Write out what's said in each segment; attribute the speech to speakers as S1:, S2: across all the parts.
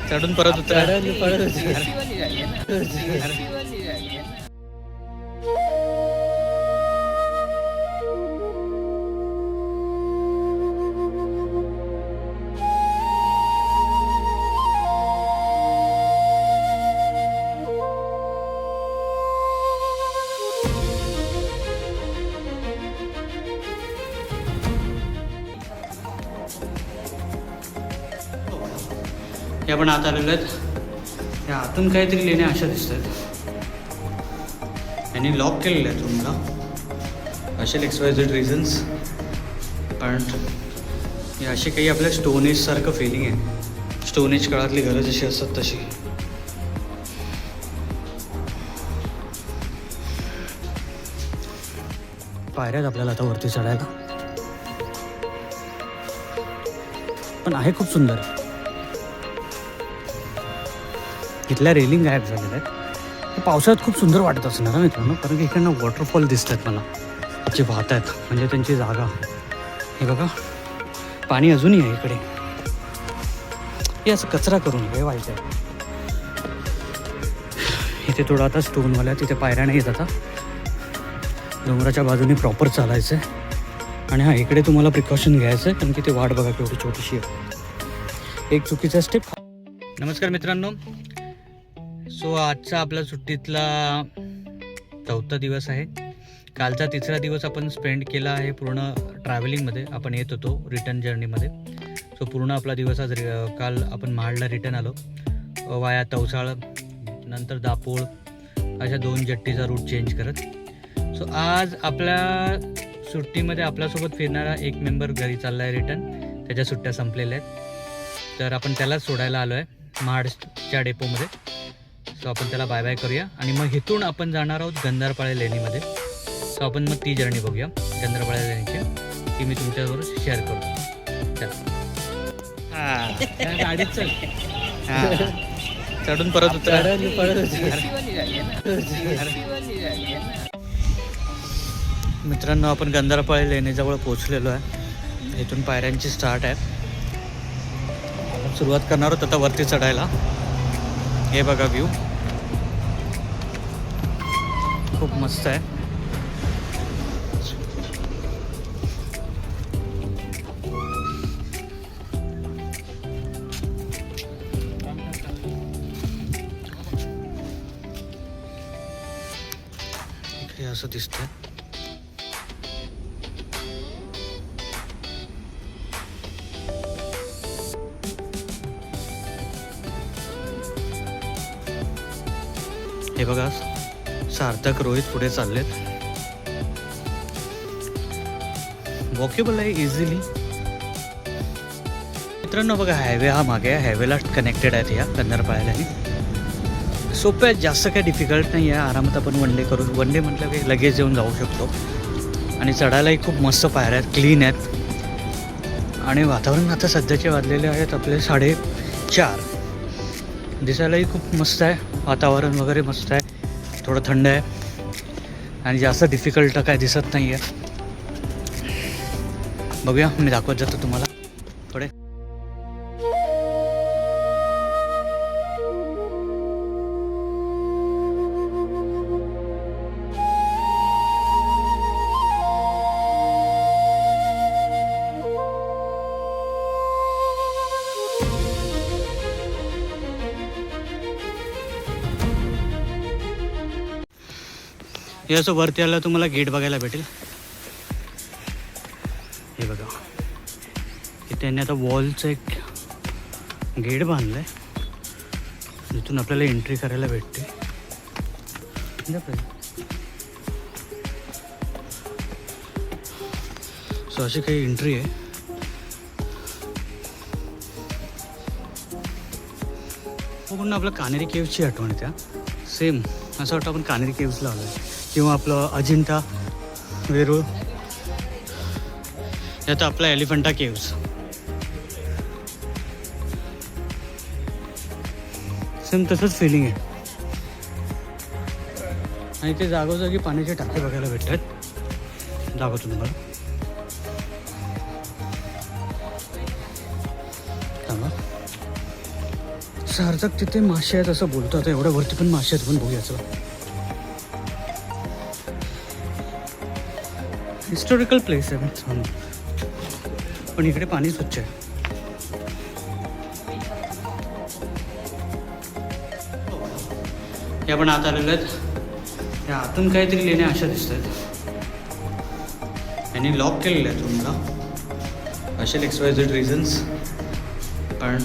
S1: चढून परत उतरा. हे आपण आत आलेलो आहेत. या आतून काहीतरी लेण्या अशा दिसत आहेत. यांनी लॉक केलेलं आहे तुम्हाला असे XYZ रिझन्स. पण हे असे काही आपल्या स्टोन एज सारखं फिलिंग आहे. स्टोन एज काळातली घरं जशी असतात तशी. पायऱ्यात आपल्याला आता वरती चढायला, पण आहे खूप सुंदर. इथल्या रेलिंग गायब झालेल्या आहेत. पावसाळ्यात खूप सुंदर वाटत असणार ना मित्रांनो, कारण की इकडनं वॉटरफॉल दिसत आहेत मला जे वाहत आहेत. म्हणजे त्यांची जागा हे बघा, पाणी अजूनही आहे इकडे. हे असं कचरा करून हे व्हायचं आहे. इथे थोडं आता स्टोनवाल्या तिथे पायऱ्या नाही येत आता. डोंगराच्या बाजूने प्रॉपर चालायचं आहे. आणि हा इकडे तुम्हाला प्रिकॉशन घ्यायचं आहे, कारण की ते वाट बघा केवढी छोटीशी आहे. एक चुकीचा स्टेप. नमस्कार मित्रांनो. सो आजचा आपला सुट्टीतला 4था दिवस आहे. कालचा 3रा दिवस आपण स्पेंड केला आहे पूर्ण ट्रॅव्हलिंगमध्ये. आपण येत होतो रिटर्न जर्नीमध्ये. सो पूर्ण आपला दिवस आज काल आपण महाडला रिटर्न आलो वाया तवसाळ, नंतर दापोळ, अशा 2 जट्टीचा रूट चेंज करत. सो आज आपल्या सुट्टीमध्ये आपल्यासोबत फिरणारा एक मेंबर घरी चालला आहे रिटर्न. त्याच्या सुट्ट्या संपलेल्या आहेत, तर आपण त्यालाच सोडायला आलो आहे महाडच्या डेपोमध्ये. सो आपण त्याला बाय बाय करूया आणि मग इथून आपण जाणार आहोत गंधारपाळे लेणीमध्ये. सो आपण मग ती जर्नी बघूया गंधारपाळे लेणीची. ती मी तुमच्याबरोबर शेअर करतो. चला गाडीत चल. चढून परत उतरा. मित्रांनो, आपण गंधारपाळे लेणीजवळ पोहोचलेलो आहे. इथून पायऱ्यांची स्टार्ट आहे. सुरुवात करणार आहोत आता वरती चढायला. हे बघा व्ह्यू खूप मस्त आहे. हे असं दिसतंय. हे बघा सार्थक, रोहित पुढे चाललेत. वॉकेबल आहे इझिली. मित्रांनो बघा, हायवे हा मागे आहे. हायवेला कनेक्टेड आहेत ह्या गंधारपाळ्याला. सोपं आहे, जास्त काही डिफिकल्ट नाही आहे. आरामात आपण वन डे करू. वन डे म्हटलं की लगेच येऊन जाऊ शकतो. आणि चढायलाही खूप मस्त पायऱ्या आहेत, क्लीन आहेत. आणि वातावरण आता सध्याचे वाजलेले आहेत आपले 4:30. दिसायलाही खूप मस्त आहे. वातावरण वगैरे मस्त आहे, थोडं थंड आहे आणि जास्त डिफिकल्ट काय दिसत नाही आहे. बघूया, मी दाखवत जातो तुम्हाला थोडे. हे असं वरती आलं तुम्हाला गेट बघायला भेटेल. हे बघा, की त्यांनी आता वॉलचं एक गेट बांधलं आहे, जिथून आपल्याला एंट्री करायला भेटते. सो अशी काही एंट्री आहे. पूर्ण आपलं कानेरी केव्हची आठवण आहे. त्या सेम असं वाटतं आपण कानेरी केव्हजला आलो आहे, किंवा आपलं अजिंठा वेरूळ. यात आपला एलिफंटा केव्ज. सेम तसंच फिलिंग आहे. आणि ते जागोजागी पाण्याचे टाके बघायला भेटतात. दाखवतो तुम्हाला. थांबा. सार्थक तिथे मासे आहेत असं बोलतो. आता एवढ्या वरती पण मासे आहेत, पण बघूया चला. हिस्टॉरिकल प्लेस आहे छान, पण इकडे पाणी स्वच्छ आहे. हे आपण आत आलेलो आहेत. या आतून काहीतरी लेण्या अशा दिसत आहेत. यांनी लॉक केलेलं आहे तुम्हाला असे XYZ रिझन्स. कारण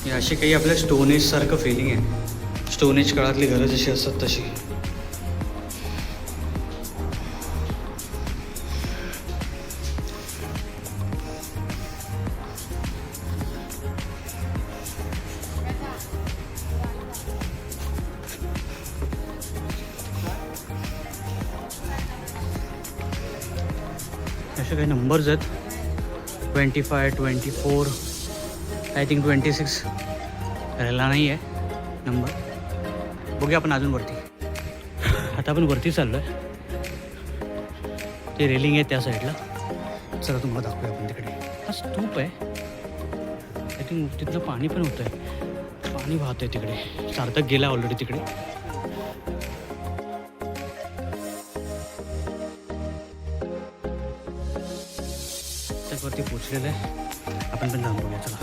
S1: हे असे काही आपल्या स्टोन एज सारखं फिलिंग आहे. स्टोन एज काळातली घरं जशी असतात तशी. असे काही नंबर्स आहेत. 25, 24, आय थिंक 26 राहिला नाही आहे नंबर. बघूया आपण अजून वरती. आता आपण वरती चाललो आहे. ते रेलिंग आहे त्या साईडला. चला तुम्हाला दाखवूया आपण तिकडे. हा स्तूप आहे. आय थिंक तिथलं पाणी पण होतं आहे. पाणी वाहतं आहे तिकडे. सार्थक गेला ऑलरेडी तिकडे. वरती पोचलेलं आहे. आपण पण जाऊन बघूया चला.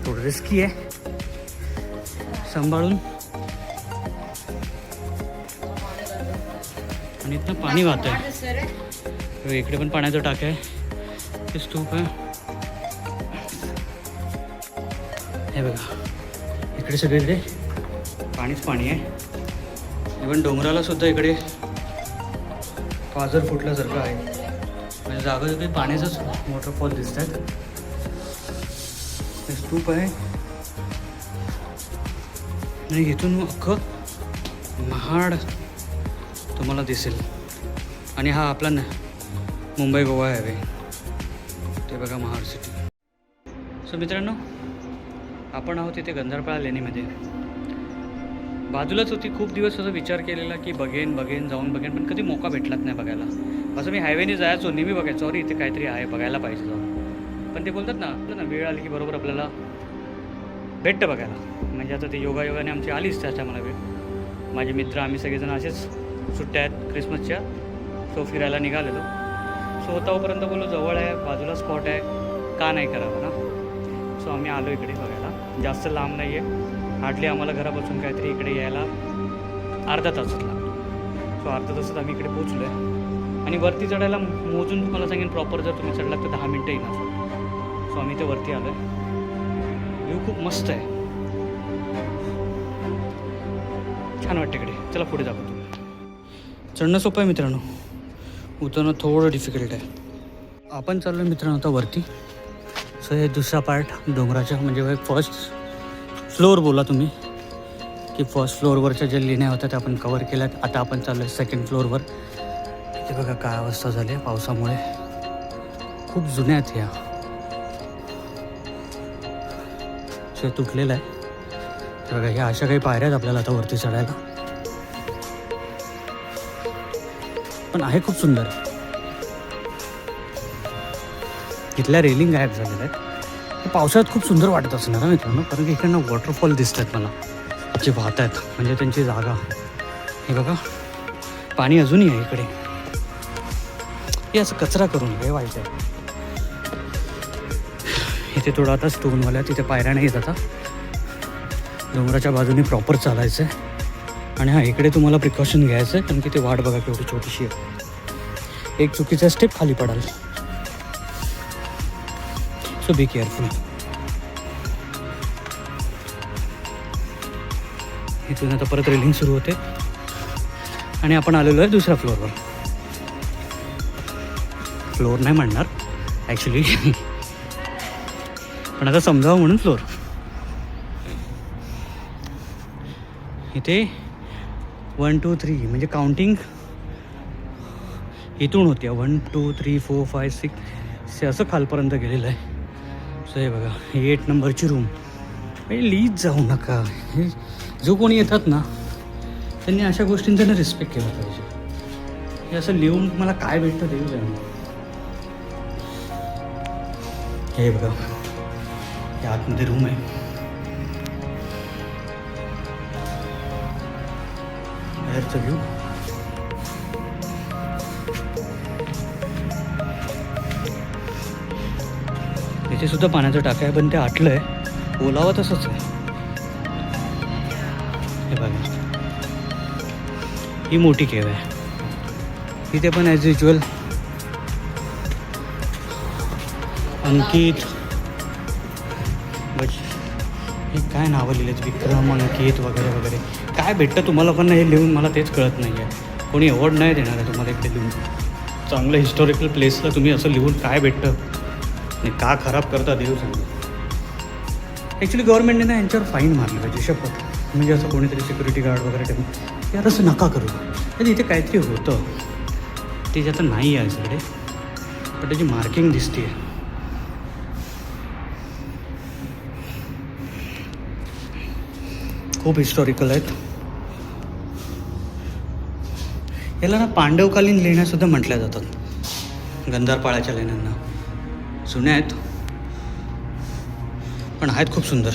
S1: थोडं रिस्की आहे, सांभाळून. आणि इथनं पाणी वाहत आहे. इकडे पण पाण्याचं टाक आहे. ते स्तूप आहे. हे बघा इकडे सगळीकडे पाणीच पाणी आहे. इवन डोंगराला सुद्धा इकडे पाझर फुटल्यासारखं आहे. म्हणजे जागा सगळी पाण्याचंच वॉटरफॉल दिसत आहेत. हे स्तूप आहे आणि इथून अख्खं महाड तुम्हाला दिसेल. आणि हा आपला मुंबई गोवा हायवे. ते बघा महाड सिटी. सो मित्रांनो, आपण आहोत इथे गंधारपाळा लेणीमध्ये. बाजूलाच होती. खूप दिवस असा विचार केलेला की बघेन जाऊन बघेन, पण कधी मौका भेटलाच नाही बघायला. असं मी हायवेने जायचो, नेहमी बघायचो सॉरी इथे काहीतरी आहे बघायला पाहिजे जाऊन. पण ते बोलतात ना वेळ आली की बरोबर आपल्याला भेटतं बघायला. म्हणजे आता ते योगायोगाने आमची आलीच त्याच्या मला वेळ. माझे मित्र आम्ही सगळेजण असेच सुट्ट्या आहेत क्रिसमसच्या. सो फिरायला निघालेलो. सो तोपर्यंत बोललो जवळ आहे, बाजूला स्पॉट आहे, का नाही करावं ना. सो आम्ही आलो इकडे बघायला. जास्त लांब नाही आहे. हार्डली आम्हाला घरापासून काहीतरी इकडे यायला अर्धा तासच लागतो. सो अर्धा तासात आम्ही इकडे पोचलो आहे. आणि वरती चढायला मोजून तुम्हाला सांगेन प्रॉपर जर तुम्ही चढला तर 10 मिनटं येणार. सो आम्ही इथे वरती आलो आहे. व्ह्यू खूप मस्त आहे, छान वाटतं इकडे. चला पुढे दाखवतो. चढणं सोपं आहे मित्रांनो, उतरणं थोडं डिफिकल्ट आहे. आपण चाललो आहे मित्रांनो आता वरती. सो हे दुसरा पार्ट डोंगराच्या, म्हणजे फर्स्ट फ्लोअर बोला तुम्ही, की फर्स्ट फ्लोअरवरच्या ज्या लेण्या होत्या त्या आपण कवर केल्यात. आता आपण चाललो आहे सेकंड फ्लोअरवर. इथे बघा काय अवस्था झाली आहे पावसामुळे. खूप जुन्या आहेत ह्या. सो तुटलेलं आहे. तर बघा ह्या अशा काही पायऱ्या आहेत आपल्याला आता वरती चढायला. पण आहे खूप सुंदर. इथल्या रेलिंग गायब झालेल्या आहेत. पावसाळ्यात खूप सुंदर वाटत असणार ना मित्रांनो, कारण की इकडनं वॉटरफॉल दिसत आहेत मला जे वाहत आहेत. म्हणजे त्यांची जागा हे बघा, पाणी अजूनही आहे इकडे. हे असं कचरा करून हे वाईट आहे. इथे थोडं आता स्टोनवाल्या तिथे पायऱ्या नाही येत. आता डोंगराच्या बाजूने प्रॉपर चालायचं आहे. आणि हा इकडे तुम्हाला प्रिकॉशन घ्यायचं आहे, कारण की ते वाट बघा केवढी छोटीशी आहे. एक चुकीचा स्टेप खाली पडाल. So be careful. इथून आता परत रेलिंग सुरू होते आणि आपण आलेलो आहे दुसऱ्या फ्लोअरवर. फ्लोअर नाही म्हणणार ॲक्च्युली, पण आता समजावं म्हणून फ्लोअर. इथे 1 2 3 म्हणजे काउंटिंग इथून होती. 1 2 3 4 5 6 असं खालपर्यंत गेलेलं आहे. सो हे बघा, ही 8 नंबरची रूम. म्हणजे लिहित जाऊ नका. हे जो कोणी येतात ना त्यांनी अशा गोष्टींचा ना रिस्पेक्ट केला पाहिजे. हे असं लिहून मला काय भेटतं देऊ जाणं. हे बघा, या आतमध्ये रूम आहे. बाहेरचा व्ह्यू. इथे सुद्धा पाण्याचं टाका आहे, पण ते आटलं आहे. ओलावा तसंच आहे. हे बघा, ही मोठी केव आहे. इथे पण ॲज युजल अंकित, हे काय नावं लिहिलेत, विक्रम, अंकित वगैरे वगैरे. काय भेटतं तुम्हाला पण हे लिहून, मला तेच कळत नाही आहे. कोणी अवॉर्ड नाही देणार आहे तुम्हाला इकडे लिहून. चांगलं हिस्टॉरिकल प्लेसला तुम्ही असं लिहून काय भेटतं आणि का खराब करता देऊ सांगा. ॲक्च्युली गव्हर्नमेंटने ना यांच्यावर फाईन मारली पाहिजे, शपथ. म्हणजे असं कोणीतरी सिक्युरिटी गार्ड वगैरे ठेवून यार असं नका करू. तर इथे काहीतरी होतं ते जे आता नाही आहे सगळे, पण त्याची मार्किंग दिसते. खूप हिस्टॉरिकल आहेत. याला ना पांडवकालीन लेण्यासुद्धा म्हटल्या जातात, गंधारपाळ्याच्या लेण्यांना. जुन्या आहेत पण आहेत खूप सुंदर.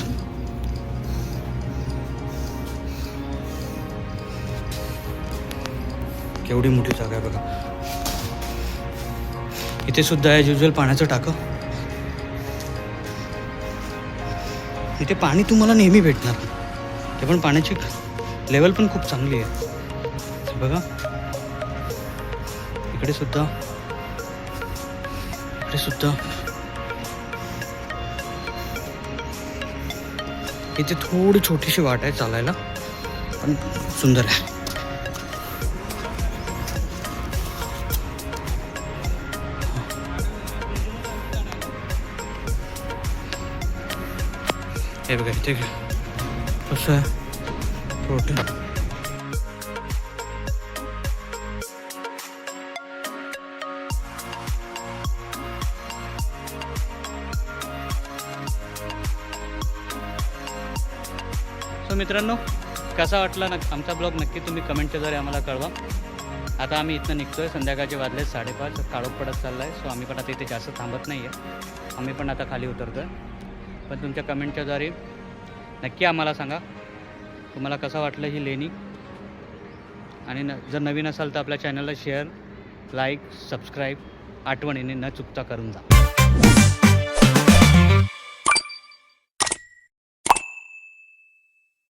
S1: केवढी मोठी जागा आहे बघा. इथे सुद्धा ॲज युजल पाण्याचं टाकं. इथे पाणी तुम्हाला नेहमी भेटणार, ते पण पाण्याची लेवल पण खूप चांगली आहे बघा. इकडे सुद्धा इथे थोडी छोटीशी वाट आहे चालायला, पण सुंदर आहे. हे बघा इथे कसं आहे प्रोटीन. सो मित्रांनो, कसा वाटला ना आमचा ब्लॉग, नक्की तुम्ही कमेंटच्या द्वारे आम्हाला कळवा. आता आम्ही इथनं निघतो आहे. संध्याकाळचे वाजले 5:30, काळोख पडत चालला आहे. सो आम्ही पण आता इथे जास्त थांबत नाही आहे. आम्ही पण आता खाली उतरतो आहे. पण तुमच्या कमेंटच्या द्वारे नक्की आम्हाला सांगा तुम्हाला कसं वाटलं ही लेणी. आणि जर नवीन असाल तर आपल्या चॅनलला शेअर, लाईक, सबस्क्राईब आठवणीने न चुकता करून जा.